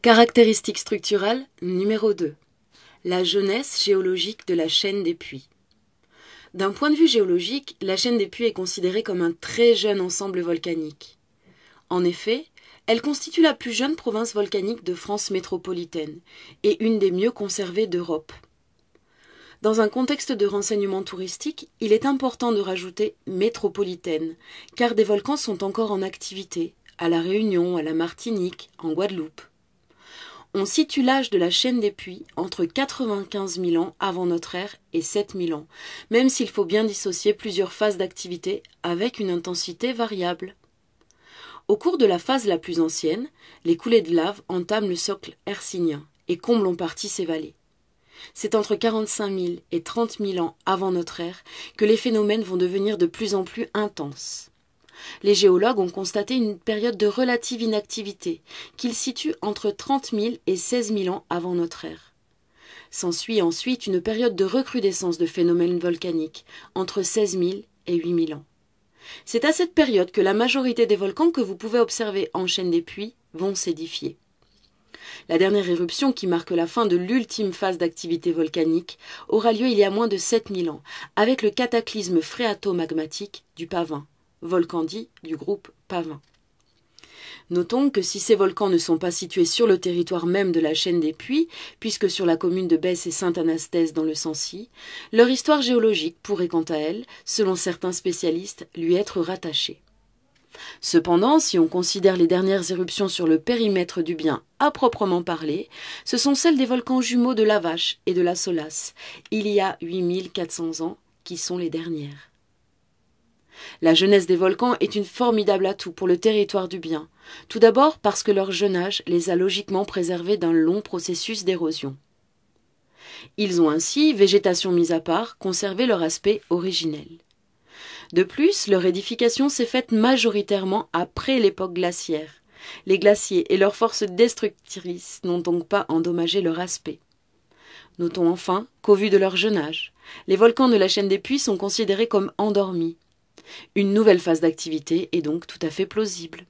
Caractéristiques structurales numéro 2. La jeunesse géologique de la chaîne des Puys. D'un point de vue géologique, la chaîne des Puys est considérée comme un très jeune ensemble volcanique. En effet, elle constitue la plus jeune province volcanique de France métropolitaine et une des mieux conservées d'Europe. Dans un contexte de renseignement touristique, il est important de rajouter métropolitaine, car des volcans sont encore en activité, à La Réunion, à la Martinique, en Guadeloupe. On situe l'âge de la chaîne des Puys entre 95 000 ans avant notre ère et 7 000 ans, même s'il faut bien dissocier plusieurs phases d'activité avec une intensité variable. Au cours de la phase la plus ancienne, les coulées de lave entament le socle hercynien et comblent en partie ces vallées. C'est entre 45 000 et 30 000 ans avant notre ère que les phénomènes vont devenir de plus en plus intenses. Les géologues ont constaté une période de relative inactivité, qu'ils situent entre 30 000 et 16 000 ans avant notre ère. S'ensuit ensuite une période de recrudescence de phénomènes volcaniques, entre 16 000 et 8 000 ans. C'est à cette période que la majorité des volcans que vous pouvez observer en chaîne des Puys vont s'édifier. La dernière éruption qui marque la fin de l'ultime phase d'activité volcanique aura lieu il y a moins de 7 000 ans, avec le cataclysme phréato-magmatique du Pavin, volcan dit du groupe Pavin. Notons que si ces volcans ne sont pas situés sur le territoire même de la chaîne des Puys, puisque sur la commune de Besse et Sainte-Anastaise dans le Sancy, leur histoire géologique pourrait quant à elle, selon certains spécialistes, lui être rattachée. Cependant, si on considère les dernières éruptions sur le périmètre du bien à proprement parler, ce sont celles des volcans jumeaux de la Vache et de la Solace, il y a 8400 ans, qui sont les dernières. La jeunesse des volcans est une formidable atout pour le territoire du bien, tout d'abord parce que leur jeune âge les a logiquement préservés d'un long processus d'érosion. Ils ont ainsi, végétation mise à part, conservé leur aspect originel. De plus, leur édification s'est faite majoritairement après l'époque glaciaire. Les glaciers et leurs forces destructrices n'ont donc pas endommagé leur aspect. Notons enfin qu'au vu de leur jeune âge, les volcans de la chaîne des Puys sont considérés comme endormis. Une nouvelle phase d'activité est donc tout à fait plausible.